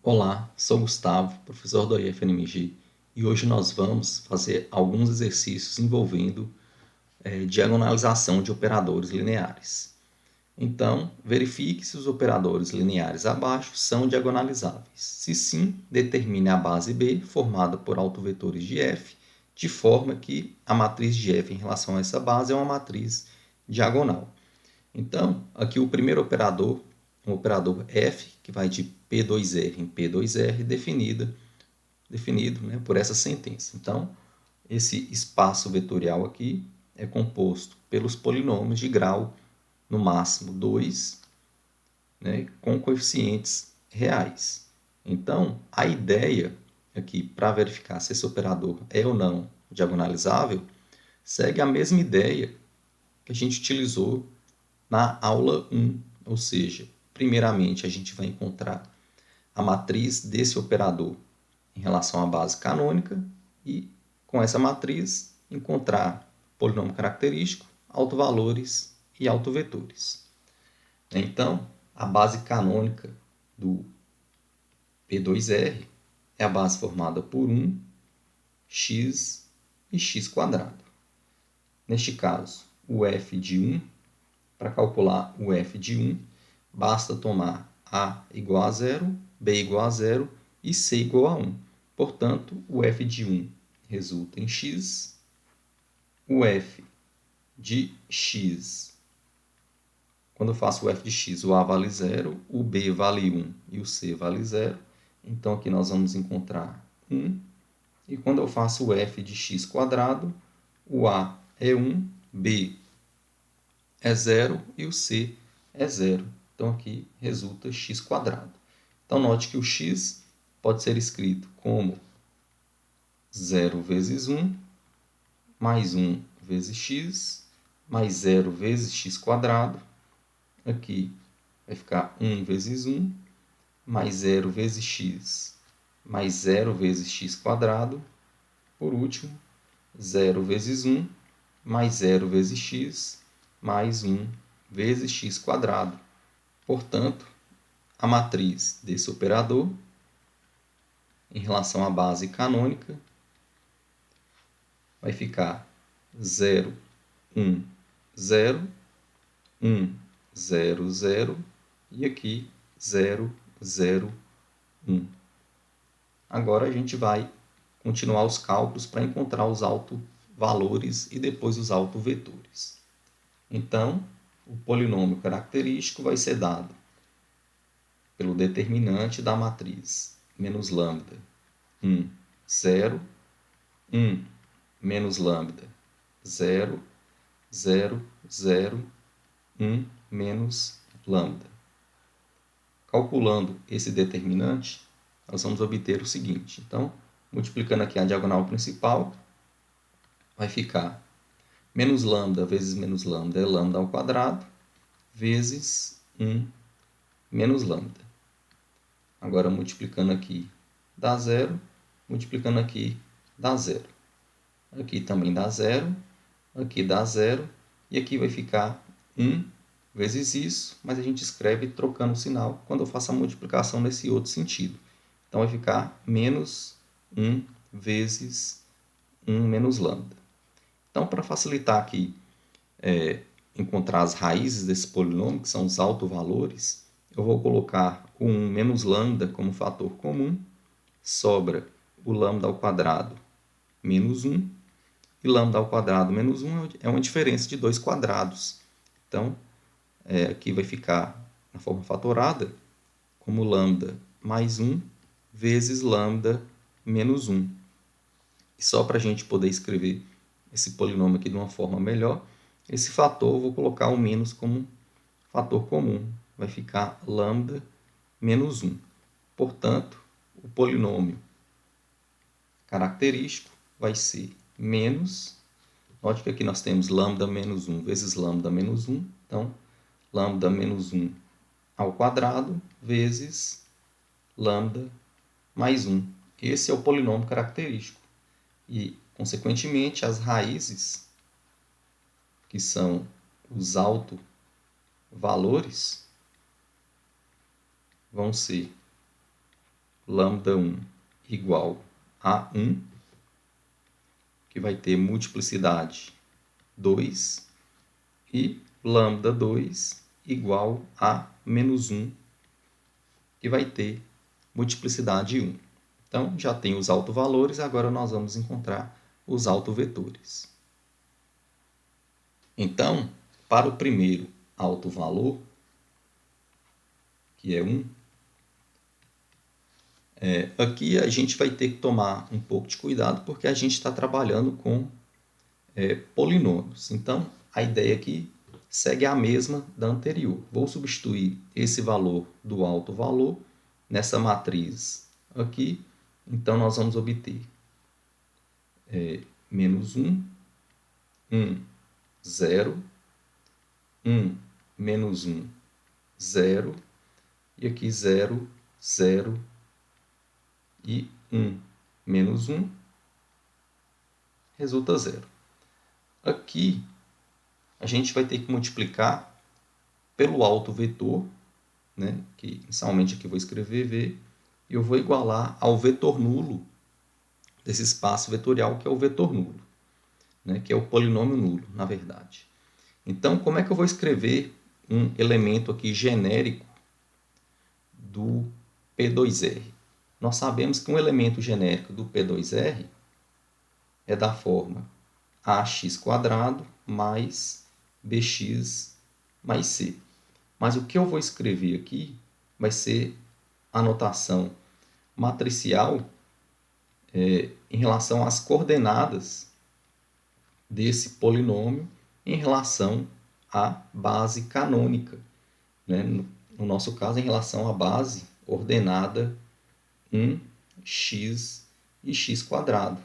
Olá, sou Gustavo, professor do IFNMG, e hoje nós vamos fazer alguns exercícios envolvendo diagonalização de operadores lineares. Então, verifique se os operadores lineares abaixo são diagonalizáveis. Se sim, determine a base B formada por autovetores de f, de forma que a matriz de f em relação a essa base é uma matriz diagonal. Então, aqui o primeiro operador, um operador f, que vai de P2R em P2R, definido por essa sentença. Então, esse espaço vetorial aqui é composto pelos polinômios de grau, no máximo 2, com coeficientes reais. Então, a ideia aqui, para verificar se esse operador é ou não diagonalizável, segue a mesma ideia que a gente utilizou na aula 1, ou seja, primeiramente a gente vai encontrar a matriz desse operador em relação à base canônica e, com essa matriz, encontrar polinômio característico, autovalores e autovetores. Então, a base canônica do P2R é a base formada por 1, x e x². Neste caso, o f de 1, para calcular o f de 1, basta tomar a igual a 0, b igual a 0 e c igual a 1. Portanto, o f de 1 resulta em x, o f de x, quando eu faço o f de x, o a vale 0, o b vale 1 e o c vale 0. Então, aqui nós vamos encontrar 1. E quando eu faço o f de x², o a é 1, b é 0 e o c é 0. Então, aqui resulta x². Então, note que o x pode ser escrito como 0 vezes 1, mais 1 vezes x, mais 0 vezes x². Aqui vai ficar 1 vezes 1, mais 0 vezes x, mais 0 vezes x². Por último, 0 vezes 1, mais 0 vezes x, mais 1 vezes x². Portanto, a matriz desse operador, em relação à base canônica, vai ficar 0, 1, 0, 1, 0, 0 e aqui 0, 0, 1. Agora a gente vai continuar os cálculos para encontrar os autovalores e depois os autovetores. Então, o polinômio característico vai ser dado pelo determinante da matriz menos lambda 1, 0, 1 menos lambda 0, 0, 0, 1 menos lambda. Calculando esse determinante, nós vamos obter o seguinte. Então, multiplicando aqui a diagonal principal, vai ficar menos lambda vezes menos lambda é lambda ao quadrado, vezes 1 menos lambda. Agora, multiplicando aqui dá 0, multiplicando aqui dá 0. Aqui também dá 0, aqui dá 0, e aqui vai ficar 1 vezes isso, mas a gente escreve trocando o sinal quando eu faço a multiplicação nesse outro sentido. Então, vai ficar menos 1 vezes 1 menos lambda. Então, para facilitar aqui encontrar as raízes desse polinômio, que são os autovalores, eu vou colocar o 1 menos lambda como fator comum, sobra o lambda ao quadrado menos 1, e lambda ao quadrado menos 1 é uma diferença de 2 quadrados. Então, aqui vai ficar na forma fatorada como lambda mais 1 vezes lambda menos 1. E só para a gente poder escrever esse polinômio aqui de uma forma melhor, esse fator eu vou colocar o menos como fator comum. Vai ficar lambda menos 1. Portanto, o polinômio característico vai ser menos, note que aqui nós temos lambda menos 1 vezes lambda menos 1, então lambda menos 1 ao quadrado vezes lambda mais 1. Esse é o polinômio característico. E, consequentemente, as raízes, que são os autovalores, vão ser lambda1 igual a 1, que vai ter multiplicidade 2, e lambda2 igual a menos 1, que vai ter multiplicidade 1. Então, já tem os autovalores, agora nós vamos encontrar os autovetores. Então, para o primeiro autovalor, que é 1, aqui a gente vai ter que tomar um pouco de cuidado, porque a gente está trabalhando com polinômios. Então, a ideia aqui segue a mesma da anterior. Vou substituir esse valor do autovalor nessa matriz aqui. Então, nós vamos obter menos 1, 1, 0, 1, menos 1, 0, e aqui 0, 0 e 1 menos 1, resulta 0. Aqui, a gente vai ter que multiplicar pelo autovetor, né, que inicialmente aqui eu vou escrever V, e eu vou igualar ao vetor nulo desse espaço vetorial, que é o vetor nulo, né, que é o polinômio nulo, na verdade. Então, como é que eu vou escrever um elemento aqui genérico do P2R? Nós sabemos que um elemento genérico do P2R é da forma ax² mais bx mais c. Mas o que eu vou escrever aqui vai ser a notação matricial em relação às coordenadas desse polinômio em relação à base canônica, né? No nosso caso, em relação à base ordenada 1x e x².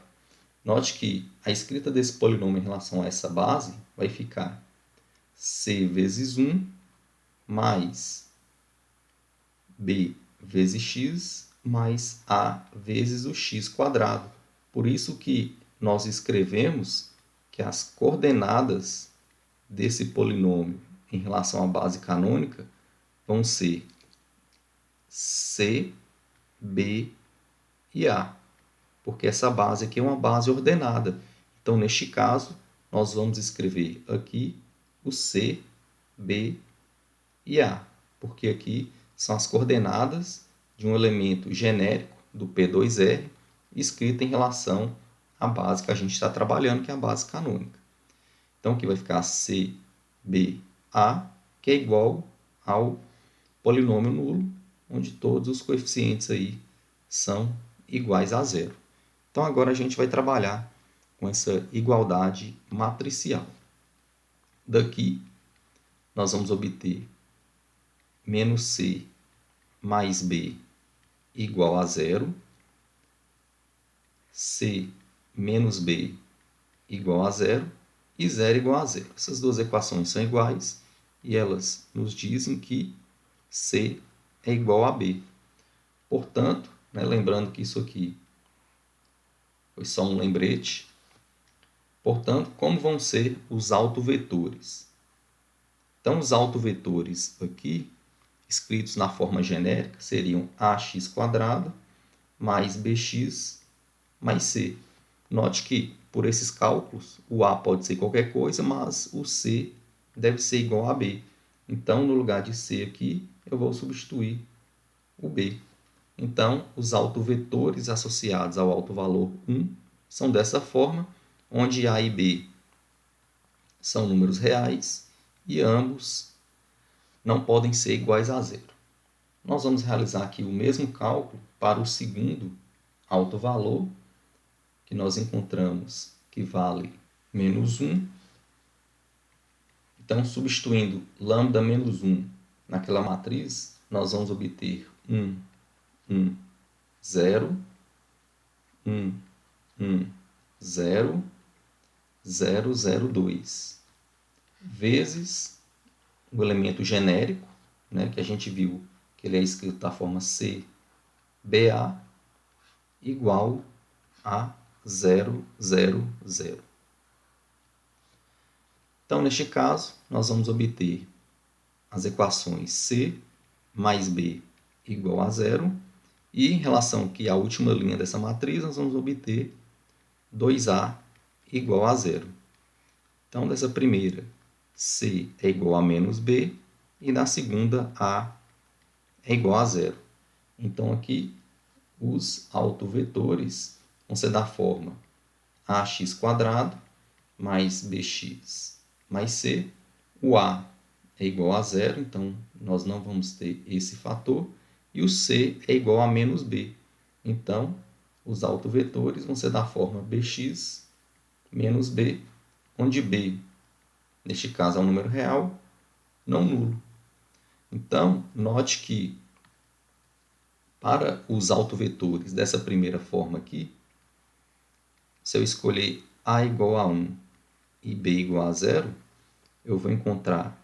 Note que a escrita desse polinômio em relação a essa base vai ficar c vezes 1 mais b vezes x mais a vezes o x². Por isso que nós escrevemos que as coordenadas desse polinômio em relação à base canônica vão ser c, b e a, porque essa base aqui é uma base ordenada. Então, neste caso, nós vamos escrever aqui o c, b e a, porque aqui são as coordenadas de um elemento genérico do P2R escrito em relação à base que a gente está trabalhando, que é a base canônica. Então, aqui vai ficar c, b, a, que é igual ao polinômio nulo, onde todos os coeficientes aí são iguais a zero. Então, agora a gente vai trabalhar com essa igualdade matricial. Daqui, nós vamos obter menos c mais b igual a zero, c menos b igual a zero e zero igual a zero. Essas duas equações são iguais e elas nos dizem que c é igual a b. Portanto, né, lembrando que isso aqui foi só um lembrete, portanto, como vão ser os autovetores? Então, os autovetores aqui, escritos na forma genérica, seriam ax² mais bx mais c. Note que, por esses cálculos, o a pode ser qualquer coisa, mas o c deve ser igual a b. Então, no lugar de c aqui, eu vou substituir o b. Então, os autovetores associados ao autovalor 1 são dessa forma, onde a e b são números reais e ambos não podem ser iguais a zero. Nós vamos realizar aqui o mesmo cálculo para o segundo autovalor, que nós encontramos que vale menos 1. Então, substituindo lambda menos 1 naquela matriz, nós vamos obter 1, 1, 0, 1, 1, 0, 0, 0, 2, vezes o elemento genérico, né, que a gente viu que ele é escrito da forma CBA, igual a 0, 0, 0. Então, neste caso, nós vamos obter as equações C mais B igual a 0 E em relação aqui à última linha dessa matriz, nós vamos obter 2A igual a zero. Então, dessa primeira, C é igual a menos B, e na segunda, A é igual a zero. Então, aqui, os autovetores vão ser da forma ax² mais bx mais c. O A é igual a zero, então nós não vamos ter esse fator. E o C é igual a menos B. Então, os autovetores vão ser da forma bx menos B, onde B, neste caso, é um número real, não nulo. Então, note que para os autovetores dessa primeira forma aqui, se eu escolher A igual a 1 e B igual a zero, eu vou encontrar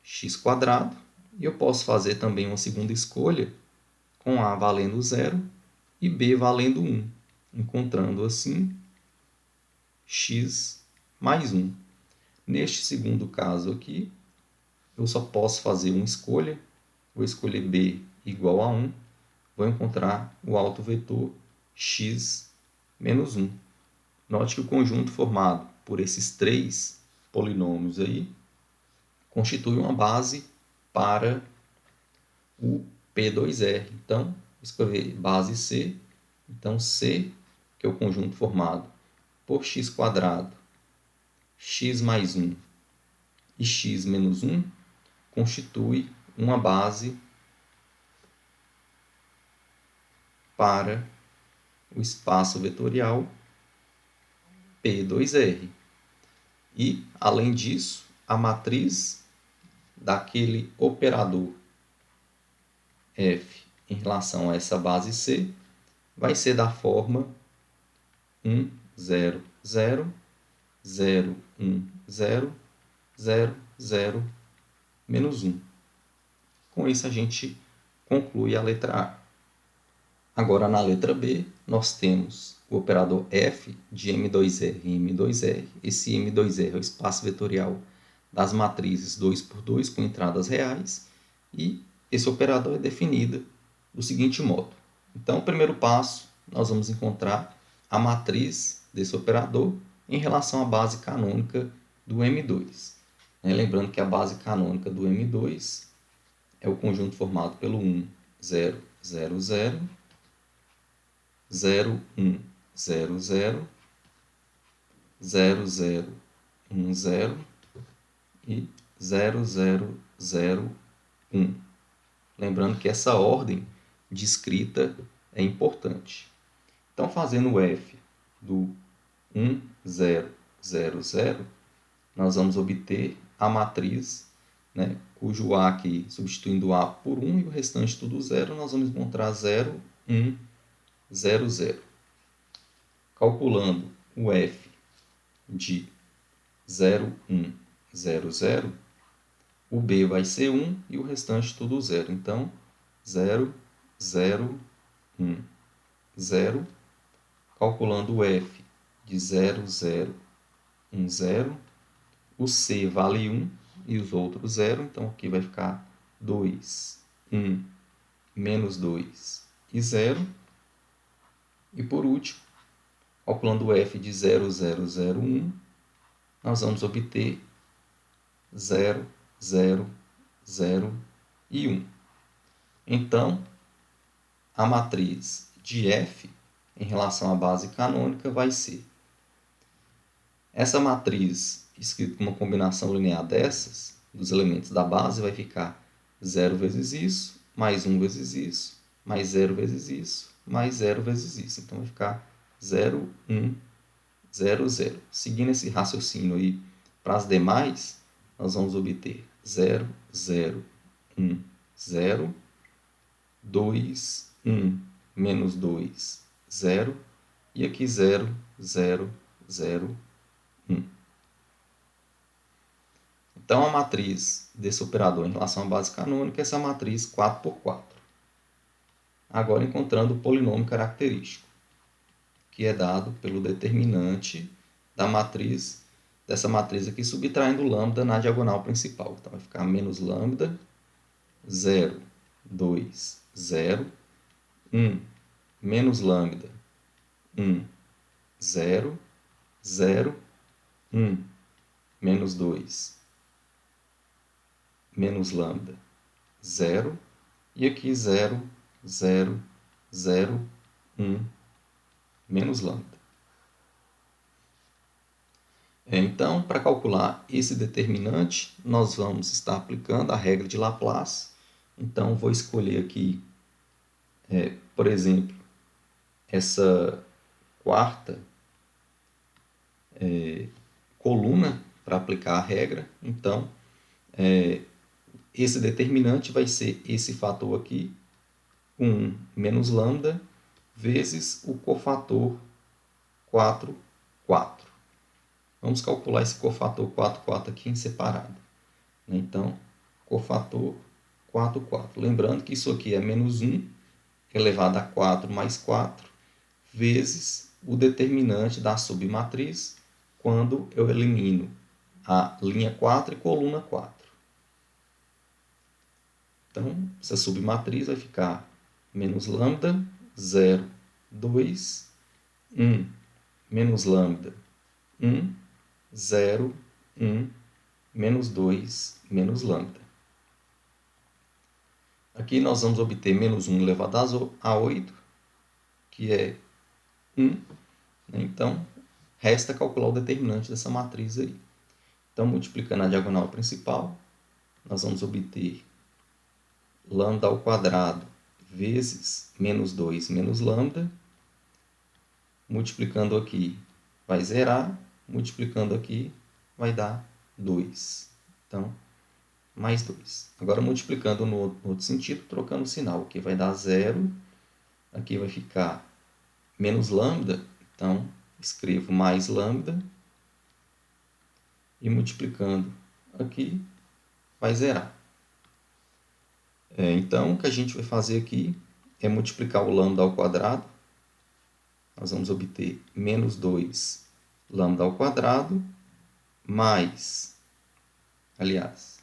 x², e eu posso fazer também uma segunda escolha com A valendo zero e B valendo 1, encontrando assim x mais 1. Neste segundo caso aqui, eu só posso fazer uma escolha, vou escolher B igual a 1, vou encontrar o autovetor x menos 1. Note que o conjunto formado por esses três polinômios aí constitui uma base para o P2R. Então, vou escrever base C. Então, C, que é o conjunto formado por x², x mais 1 e x menos 1, constitui uma base para o espaço vetorial P2R. E, além disso, a matriz daquele operador F em relação a essa base C vai ser da forma 1, 0, 0, 0, 1, 0, 0, 0, menos 1. Com isso, a gente conclui a letra A. Agora, na letra B, nós temos o operador F de M2R e M2R. Esse M2R é o espaço vetorial das matrizes 2 por 2 com entradas reais. E esse operador é definido do seguinte modo. Então, o primeiro passo, nós vamos encontrar a matriz desse operador em relação à base canônica do M2. Lembrando que a base canônica do M2 é o conjunto formado pelo 1, 0, 0, 0, 0, 1, 0, 0, 0, 0, 1, 0 e 0, 0, 0, 1. Lembrando que essa ordem de escrita é importante. Então, fazendo o F do 1, 0, 0, 0, nós vamos obter a matriz, cujo A aqui, substituindo o A por 1 e o restante tudo 0, nós vamos encontrar 0, 1, 0, 0. Calculando o F de 0, 1, 0, 0, o B vai ser 1 e o restante tudo 0. Então, 0, 0, 1, 0. Calculando o F de 0, 0, 1, 0. O C vale 1 e os outros 0. Então, aqui vai ficar 2, 1, menos 2 e 0. E, por último, calculando o F de 0, 0, 0, 1, nós vamos obter 0, 0, 0 e 1. Então, a matriz de F em relação à base canônica vai ser essa matriz escrita com uma combinação linear dessas, dos elementos da base, vai ficar 0 vezes isso, mais 1 vezes isso, mais 0 vezes isso, mais 0 vezes isso. Então, vai ficar 0, 1, 0, 0. Seguindo esse raciocínio aí para as demais, nós vamos obter 0, 0, 1, 0, 2, 1, menos 2, 0, e aqui 0, 0, 0, 1. Então, a matriz desse operador em relação à base canônica é essa matriz 4 por 4. Agora, encontrando o polinômio característico, que é dado pelo determinante da matriz, dessa matriz aqui, subtraindo lambda na diagonal principal. Então, vai ficar menos lambda, 0, 2, 0, 1, menos lambda, 1, 0, 0, 1, menos 2, menos lambda, 0, e aqui 0, 0, 0, 1, menos lambda. Então, para calcular esse determinante, nós vamos estar aplicando a regra de Laplace. Então, vou escolher aqui, por exemplo, essa quarta coluna para aplicar a regra. Então, esse determinante vai ser esse fator aqui, 1 menos lambda, vezes o cofator 4, 4. Vamos calcular esse cofator 4, 4 aqui em separado. Então, cofator 4, 4. Lembrando que isso aqui é menos 1 elevado a 4 mais 4, vezes o determinante da submatriz, quando eu elimino a linha 4 e coluna 4. Então, essa submatriz vai ficar menos lambda, 0, 2, 1, menos lambda, 1, 0, 1, menos 2, menos lambda. Aqui nós vamos obter menos 1 elevado a 8, que é 1. Então, resta calcular o determinante dessa matriz aí. Então, multiplicando a diagonal principal, nós vamos obter lambda ao quadrado vezes menos 2 menos lambda. Multiplicando aqui vai zerar, multiplicando aqui vai dar 2. Então, mais 2. Agora, multiplicando no outro sentido, trocando o sinal. Aqui vai dar 0, aqui vai ficar menos lambda, então escrevo mais lambda, e multiplicando aqui vai zerar. Então, o que a gente vai fazer aqui é multiplicar o lambda ao quadrado. Nós vamos obter menos 2 lambda ao quadrado, mais, aliás,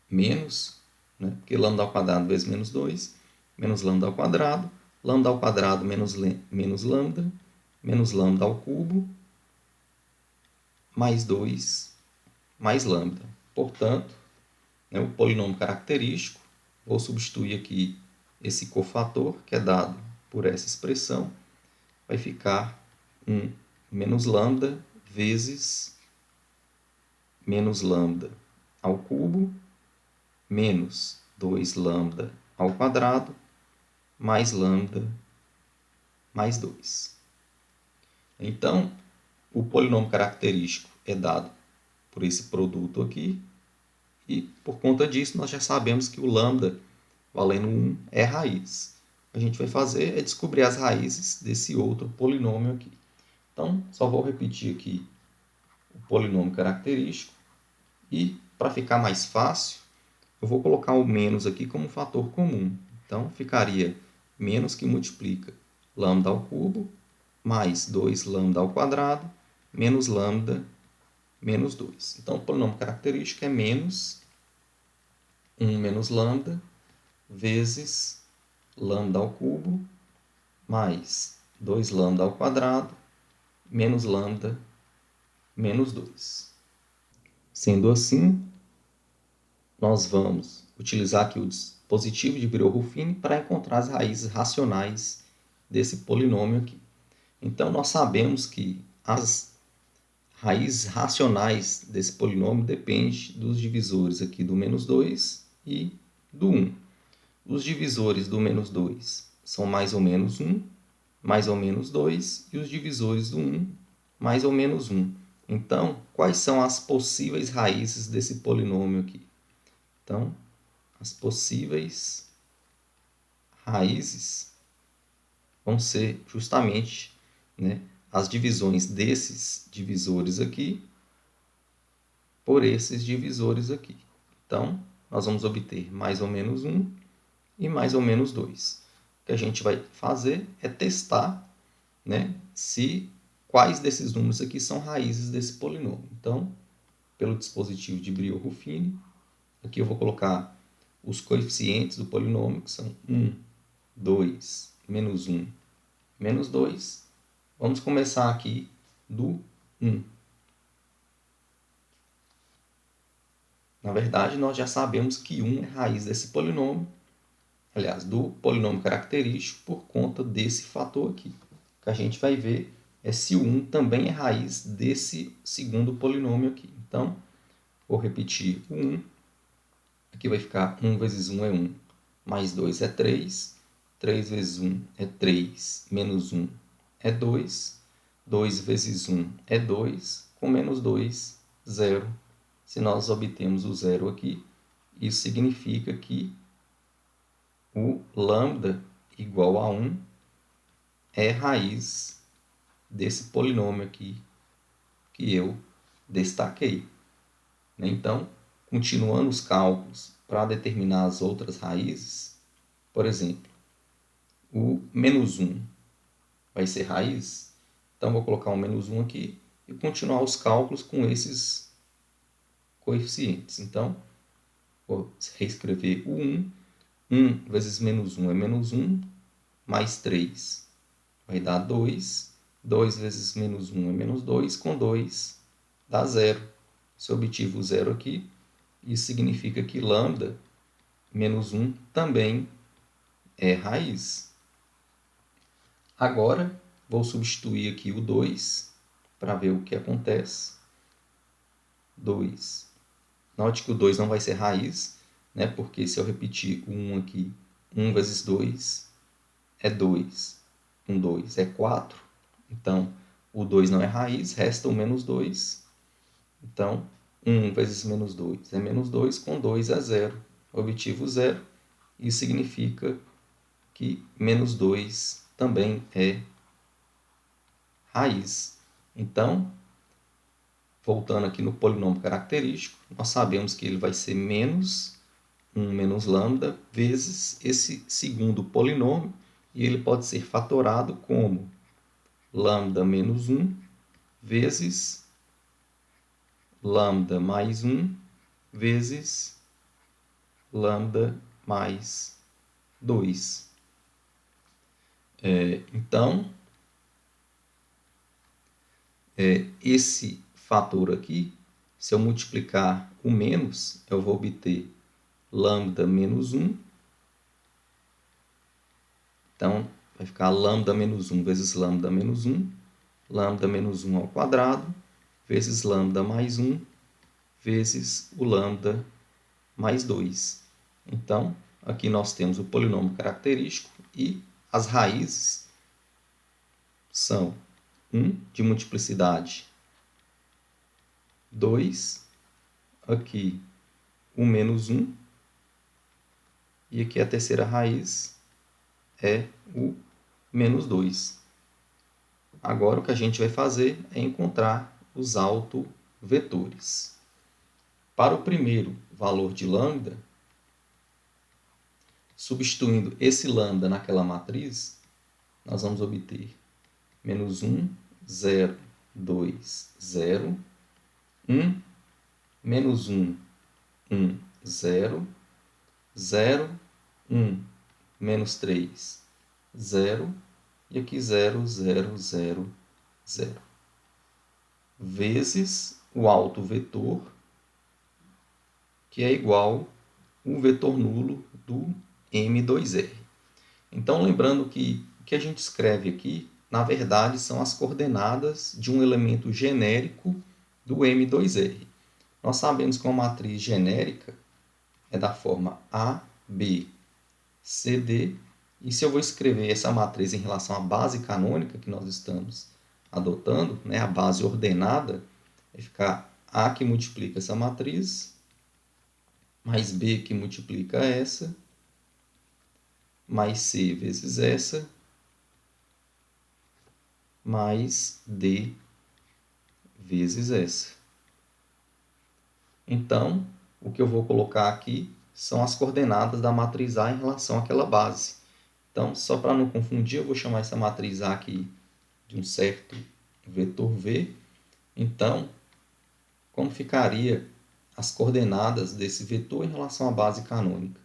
menos, porque lambda ao quadrado vezes menos 2, menos lambda ao quadrado menos lambda, menos lambda ao cubo, mais 2, mais lambda. Portanto, o polinômio característico, vou substituir aqui esse cofator, que é dado por essa expressão, vai ficar 1 menos lambda vezes menos lambda ao cubo, menos 2 lambda ao quadrado, mais lambda, mais 2. Então, o polinômio característico é dado por esse produto aqui, e por conta disso nós já sabemos que o lambda valendo 1 é raiz. O que a gente vai fazer é descobrir as raízes desse outro polinômio aqui. Então, só vou repetir aqui o polinômio característico, e para ficar mais fácil, eu vou colocar o menos aqui como fator comum. Então, ficaria menos que multiplica lambda ao cubo, mais 2 lambda ao quadrado, menos lambda, menos 2. Então, o polinômio característico é menos 1 menos lambda, vezes lambda ao cubo, mais 2 lambda ao quadrado, menos lambda, menos 2. Sendo assim, nós vamos utilizar aqui o dispositivo de Birol-Ruffini para encontrar as raízes racionais desse polinômio aqui. Então, nós sabemos que as raízes racionais desse polinômio dependem dos divisores aqui do menos 2 e do 1. Os divisores do menos 2 são mais ou menos 1, mais ou menos 2, e os divisores do 1, mais ou menos 1. Então, quais são as possíveis raízes desse polinômio aqui? Então, as possíveis raízes vão ser justamente as divisões desses divisores aqui por esses divisores aqui. Então, nós vamos obter mais ou menos 1 e mais ou menos 2. O que a gente vai fazer é testar se quais desses números aqui são raízes desse polinômio. Então, pelo dispositivo de Birol-Ruffini, aqui eu vou colocar os coeficientes do polinômio, que são 1, 2, menos 1, menos 2. Vamos começar aqui do 1. Na verdade, nós já sabemos que 1 é raiz desse polinômio, aliás, do polinômio característico, por conta desse fator aqui. O que a gente vai ver é se o 1 também é raiz desse segundo polinômio aqui. Então, vou repetir o 1. Aqui vai ficar 1 vezes 1 é 1, mais 2 é 3. 3 vezes 1 é 3, menos 1 é 2. 2 vezes 1 é 2, com menos 2, 0. Se nós obtemos o zero aqui, isso significa que o lambda igual a 1 é raiz desse polinômio aqui que eu destaquei. Então, continuando os cálculos para determinar as outras raízes, por exemplo, o menos 1 vai ser raiz, então vou colocar um menos 1 aqui e continuar os cálculos com esses coeficientes. Então, vou reescrever o 1. 1 vezes menos 1 é menos 1, mais 3 vai dar 2. 2 vezes menos 1 é menos 2, com 2 dá 0. Se eu obtive o zero aqui, isso significa que lambda menos 1 também é raiz. Agora, vou substituir aqui o 2 para ver o que acontece. 2. Note que o 2 não vai ser raiz, né? Porque se eu repetir o 1 aqui, 1 vezes 2 é 2. Com 2 é 4. Então, o 2 não é raiz, resta o menos 2. Então, 1 vezes menos 2 é menos 2, com 2 é 0. Obtive o 0. Isso significa que menos 2 também é raiz. Então, voltando aqui no polinômio característico, nós sabemos que ele vai ser menos 1 menos lambda vezes esse segundo polinômio, e ele pode ser fatorado como lambda menos 1 vezes lambda mais 1 vezes lambda mais 2. Então, esse fator aqui, se eu multiplicar o menos, eu vou obter lambda menos 1. Então, vai ficar lambda menos 1 vezes lambda menos 1. Lambda menos 1 ao quadrado, vezes lambda mais 1, vezes o lambda mais 2. Então, aqui nós temos o polinômio característico e as raízes são 1 de multiplicidade 2, aqui o menos 1, e aqui a terceira raiz é o menos 2. Agora o que a gente vai fazer é encontrar os autovetores. Para o primeiro valor de lambda, substituindo esse lambda naquela matriz, nós vamos obter menos 1, 0, 2, 0, 1, menos 1, 1, 0, 0, 1, menos 3, 0, e aqui 0, 0, 0, 0. Vezes o autovetor, que é igual ao vetor nulo do M2R. Então, lembrando que o que a gente escreve aqui, na verdade, são as coordenadas de um elemento genérico do M2R. Nós sabemos que uma matriz genérica é da forma A, B, C, D. E se eu vou escrever essa matriz em relação à base canônica que nós estamos adotando, né, a base ordenada, vai ficar A que multiplica essa matriz, mais B que multiplica essa, mais C vezes essa, mais D vezes essa. Então, o que eu vou colocar aqui são as coordenadas da matriz A em relação àquela base. Então, só para não confundir, eu vou chamar essa matriz A aqui de um certo vetor V. Então, como ficaria as coordenadas desse vetor em relação à base canônica?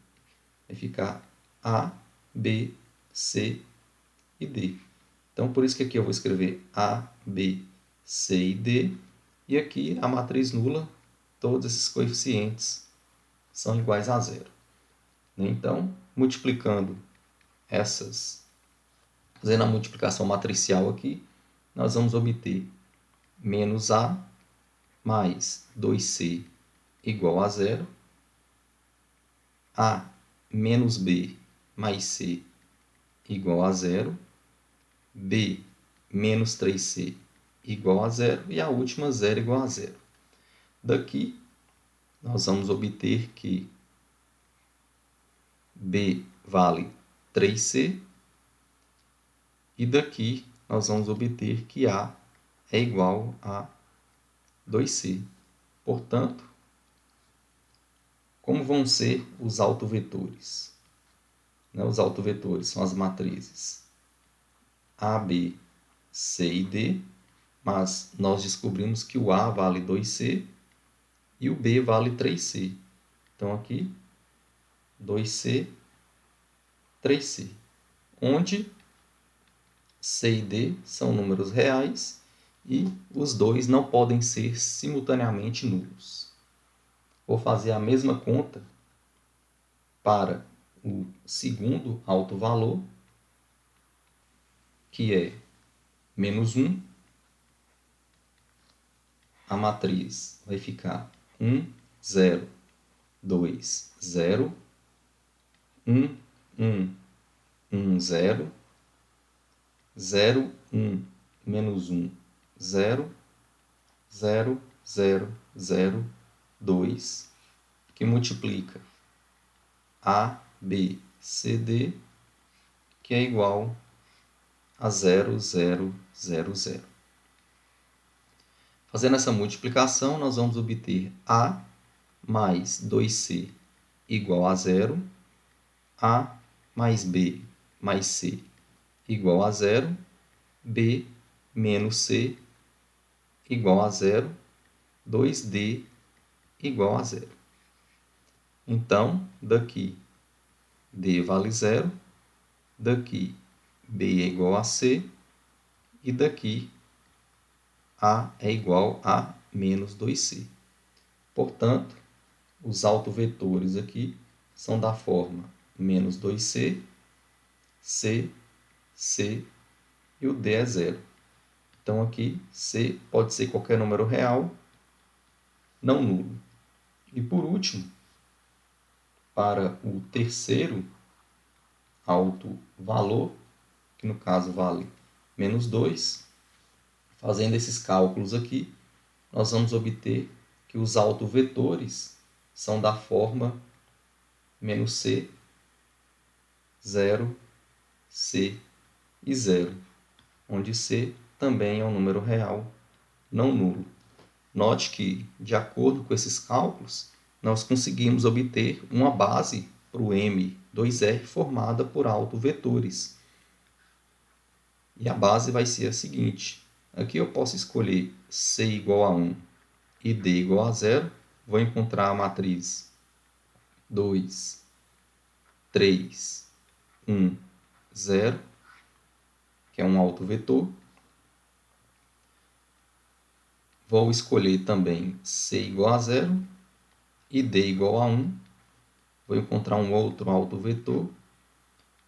vai ficar A, B, C e D. Então, por isso que aqui eu vou escrever A, B, C e D. E aqui a matriz nula, todos esses coeficientes são iguais a zero. Então, multiplicando fazendo a multiplicação matricial aqui, nós vamos obter menos A mais 2C igual a zero. A menos B mais C igual a zero. B menos 3C igual a zero. E a última, zero igual a zero. Daqui, nós vamos obter que B vale 3C. E daqui, nós vamos obter que A é igual a 2C. Portanto, como vão ser os autovetores? Os autovetores são as matrizes A, B, C e D, mas nós descobrimos que o A vale 2C e o B vale 3C. Então, aqui, 2C, 3C, onde C e D são números reais e os dois não podem ser simultaneamente nulos. Vou fazer a mesma conta para o segundo autovalor, que é menos 1. A matriz vai ficar 1, 0, 2, 0, 1, 1, 1, 0, 0, 1, menos 1, 0, 0, 0, 0, 2, que multiplica A, B, C, D, que é igual a 0, 0, 0, 0. Fazendo essa multiplicação, nós vamos obter A mais 2C igual a 0, A mais B mais C igual a 0, B menos C igual a 0, 2D igual a 0. Então, daqui D vale 0, daqui B é igual a C e daqui A é igual a menos 2C. Portanto, os autovetores aqui são da forma menos 2C, C, C e o D é 0. Então, aqui, C pode ser qualquer número real, não nulo. E, por último, para o terceiro autovalor, que no caso vale menos 2, fazendo esses cálculos aqui, nós vamos obter que os autovetores são da forma menos C, 0, C e 0, onde C também é um número real não nulo. Note que, de acordo com esses cálculos, nós conseguimos obter uma base para o M2R formada por autovetores. E a base vai ser a seguinte. Aqui eu posso escolher C igual a 1 e D igual a 0. Vou encontrar a matriz 2, 3, 1, 0, que é um autovetor. Vou escolher também C igual a 0 e D igual a 1. Vou encontrar um outro autovetor,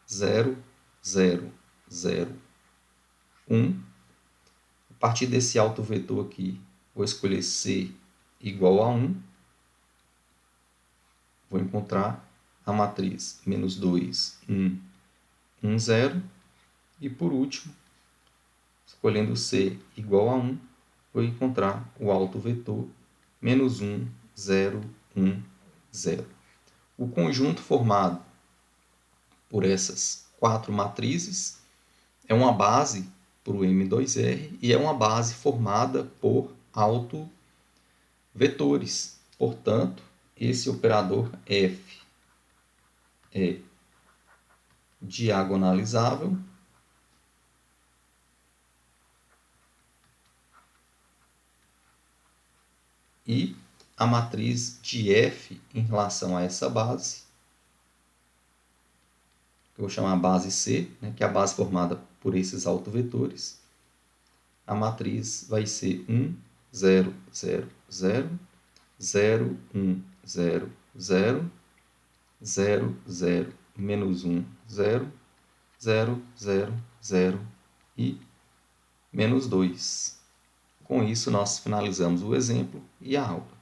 0, 0, 0, 1. A partir desse autovetor aqui, vou escolher C igual a 1. Vou encontrar a matriz menos 2, 1, 1, 0. E por último, escolhendo C igual a 1, vou encontrar o autovetor menos 1, 0, 1, 0. O conjunto formado por essas quatro matrizes é uma base para o M2R e é uma base formada por autovetores. Portanto, esse operador F é diagonalizável e a matriz de F em relação a essa base eu vou chamar a base C, né, que é a base formada por esses autovetores. A matriz vai ser 1, 0, 0, 0, 0, 1, 0, 0, 0, 0, menos 1, 0, 0, 0, 0 e menos 2. Com isso, nós finalizamos o exemplo e a aula.